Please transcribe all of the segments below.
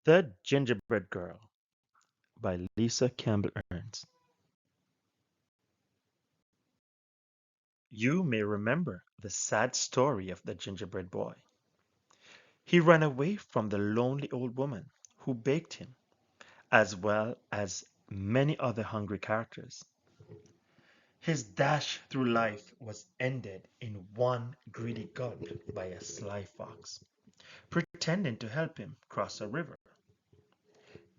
The Gingerbread Girl by Lisa Campbell Ernst. You may remember the sad story of the gingerbread boy. He ran away from the lonely old woman who baked him, as well as many other hungry characters. His dash through life was ended in one greedy gulp by a sly fox, pretending to help him cross a river.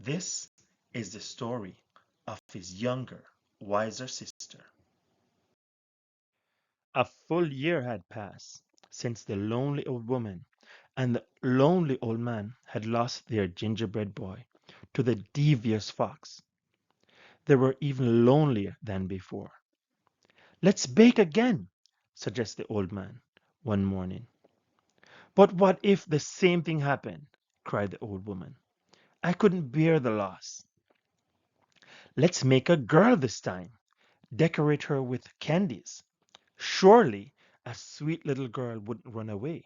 This is the story of his younger, wiser sister. A full year had passed since the lonely old woman and the lonely old man had lost their gingerbread boy to the devious fox. They were even lonelier than before. Let's bake again, suggested the old man one morning. But what if the same thing happened? Cried the old woman. I couldn't bear the loss. Let's make a girl this time. Decorate her with candies. Surely a sweet little girl wouldn't run away,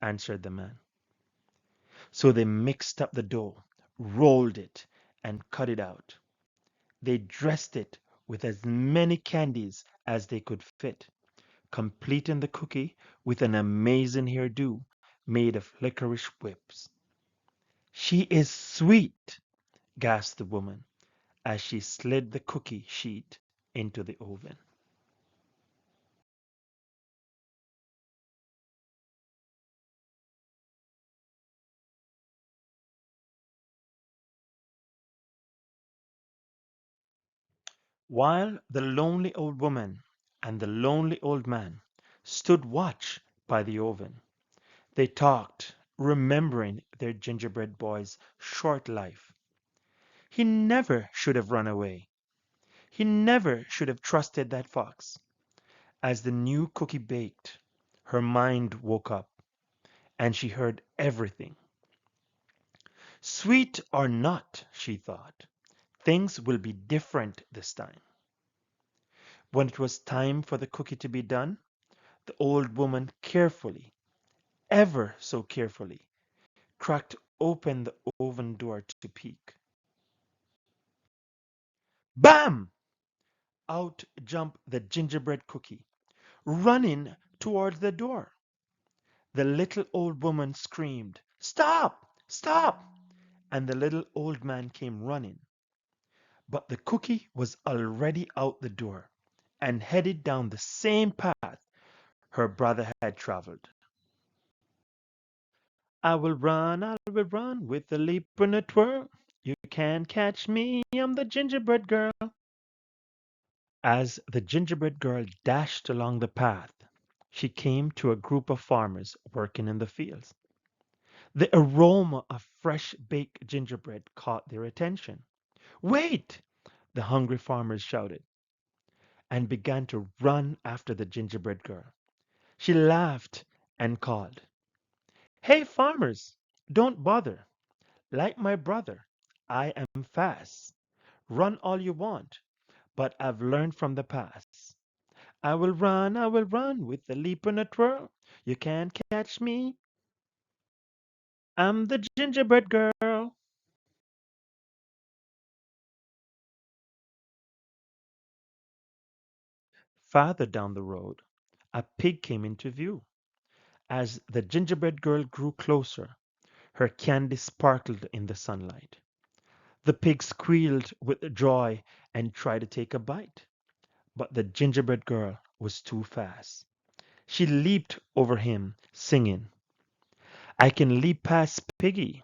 answered the man. So they mixed up the dough, rolled it, and cut it out. They dressed it with as many candies as they could fit, completing the cookie with an amazing hairdo made of licorice whips. She is sweet, gasped the woman as she slid the cookie sheet into the oven. While the lonely old woman and the lonely old man stood watch by the oven, they talked, remembering their gingerbread boy's short life. He never should have run away. He never should have trusted that fox. As the new cookie baked, her mind woke up and she heard everything. Sweet or not, she thought, things will be different this time. When it was time for the cookie to be done, the old woman carefully, ever so carefully, cracked open the oven door to peek. Bam! Out jumped the gingerbread cookie, running toward the door. The little old woman screamed, "Stop! Stop!" and the little old man came running. But the cookie was already out the door and headed down the same path her brother had traveled. I will run with a leap and a twirl. You can't catch me, I'm the gingerbread girl. As the gingerbread girl dashed along the path, she came to a group of farmers working in the fields. The aroma of fresh baked gingerbread caught their attention. Wait! The hungry farmers shouted and began to run after the gingerbread girl. She laughed and called, Hey farmers, don't bother. Like my brother, I am fast. Run all you want, but I've learned from the past. I will run with a leap and a twirl. You can't catch me. I'm the gingerbread girl. Farther down the road, a pig came into view. As the gingerbread girl grew closer, her candy sparkled in the sunlight. The pig squealed with joy and tried to take a bite, but the gingerbread girl was too fast. She leaped over him, singing, I can leap past Piggy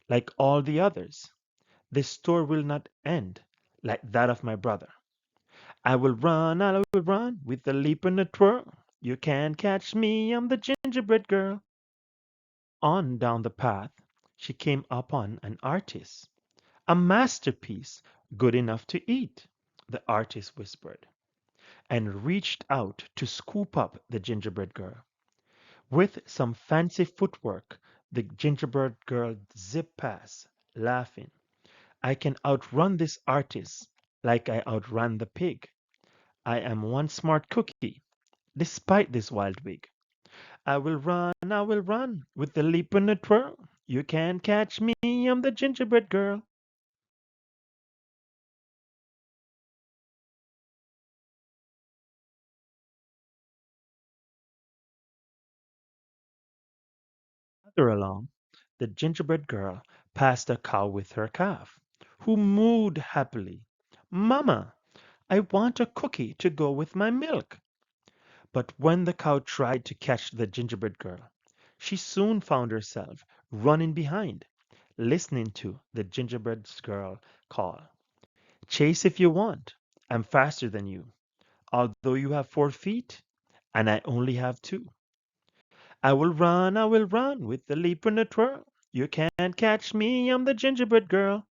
like all the others. This story will not end like that of my brother. I will run with a leap and a twirl. You can't catch me, I'm the gingerbread girl. On down the path, she came upon an artist. A masterpiece good enough to eat, the artist whispered, and reached out to scoop up the gingerbread girl. With some fancy footwork, the gingerbread girl zipped past, laughing. I can outrun this artist like I outran the pig. I am one smart cookie, despite this wild wig. I will run with the leap and a twirl. You can't catch me, I'm the gingerbread girl. Further along, the gingerbread girl passed a cow with her calf, who mooed happily, Mama, I want a cookie to go with my milk. But when the cow tried to catch the gingerbread girl, she soon found herself running behind, listening to the gingerbread girl call, Chase if you want. I'm faster than you, although you have 4 feet and I only have two. I will run with the leap and the twirl. You can't catch me, I'm the gingerbread girl.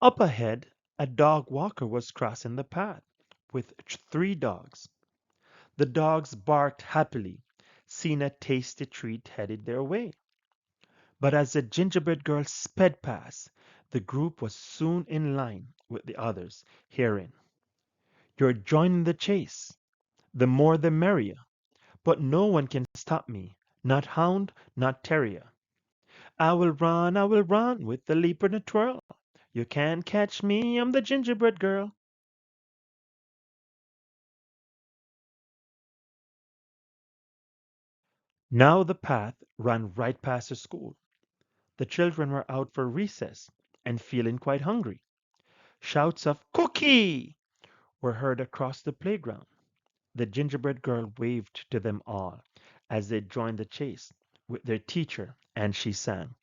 Up ahead, a dog walker was crossing the path with 3 dogs. The dogs barked happily, seeing a tasty treat headed their way. But as the gingerbread girl sped past, the group was soon in line with the others, hearing, You're joining the chase. The more the merrier. But no one can stop me, not hound, not terrier. I will run with the leap and the twirl. You can't catch me, I'm the gingerbread girl. Now the path ran right past the school. The children were out for recess and feeling quite hungry. Shouts of "Cookie!" were heard across the playground. The gingerbread girl waved to them all as they joined the chase with their teacher, and she sang,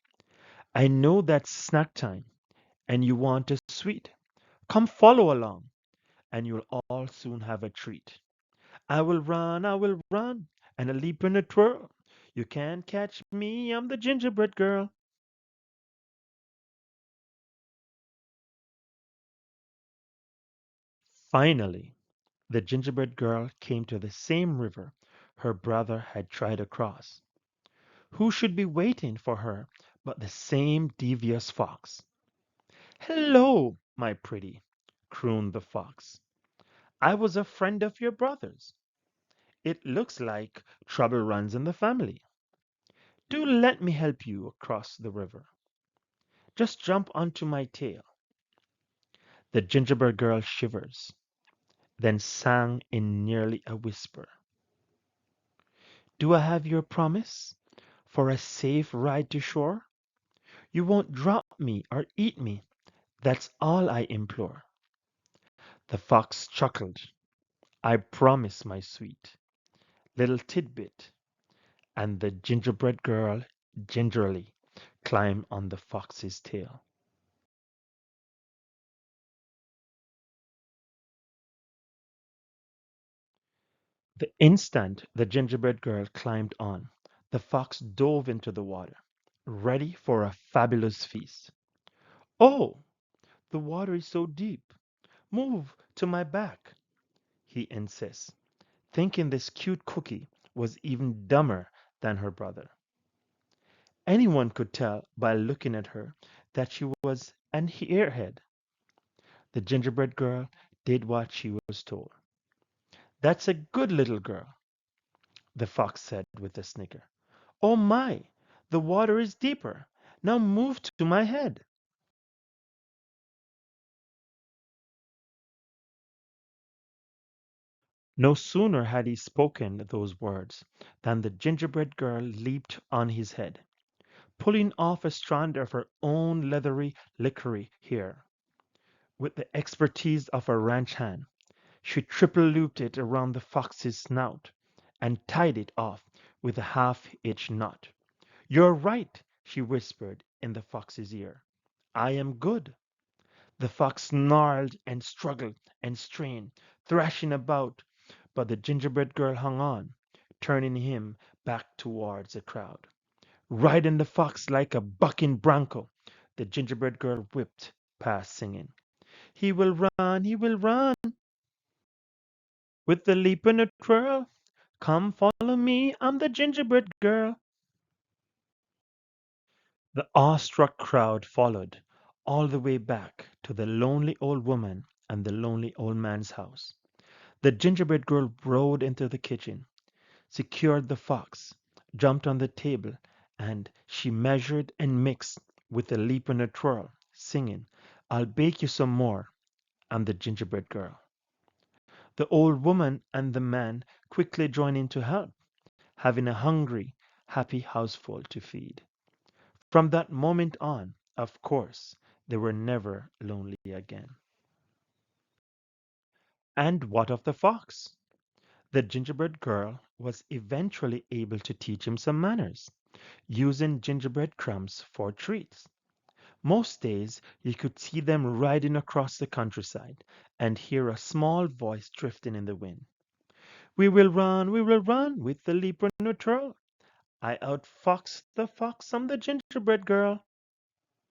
I know that's snack time, and you want a sweet. Come follow along, and you'll all soon have a treat. I will run, and a leap and a twirl. You can't catch me, I'm the gingerbread girl. Finally, the gingerbread girl came to the same river her brother had tried to cross. Who should be waiting for her but the same devious fox? Hello, my pretty, crooned the fox. I was a friend of your brother's. It looks like trouble runs in the family. Do let me help you across the river. Just jump onto my tail. The gingerbread girl shivers, then sang in nearly a whisper. Do I have your promise for a safe ride to shore? You won't drop me or eat me. That's all I implore. The fox chuckled. I promise, my sweet little tidbit. And the gingerbread girl gingerly climbed on the fox's tail. The instant the gingerbread girl climbed on, the fox dove into the water, ready for a fabulous feast. Oh, the water is so deep. Move to my back, he insists, thinking this cute cookie was even dumber than her brother. Anyone could tell by looking at her that she was an airhead. The gingerbread girl did what she was told. That's a good little girl, the fox said with a snicker. Oh my, the water is deeper. Now move to my head. No sooner had he spoken those words than the gingerbread girl leaped on his head, pulling off a strand of her own leathery, lickery hair. With the expertise of a ranch hand, she triple looped it around the fox's snout and tied it off with a half-hitch knot. You're right, she whispered in the fox's ear. I am good. The fox snarled and struggled and strained, thrashing about, but the gingerbread girl hung on, turning him back towards the crowd. Riding the fox like a bucking bronco, the gingerbread girl whipped past singing, he will run, with the leap and a twirl. Come follow me, I'm the gingerbread girl. The awestruck crowd followed all the way back to the lonely old woman and the lonely old man's house. The gingerbread girl rode into the kitchen, secured the fox, jumped on the table, and she measured and mixed with a leap and a twirl, singing, "I'll bake you some more, I'm the gingerbread girl." The old woman and the man quickly joined in to help, having a hungry, happy houseful to feed. From that moment on, of course, they were never lonely again. And what of the fox? The gingerbread girl was eventually able to teach him some manners, using gingerbread crumbs for treats. Most days you could see them riding across the countryside and hear a small voice drifting in the wind. We will run with the leap and the twirl. I outfoxed the fox, I'm the gingerbread girl.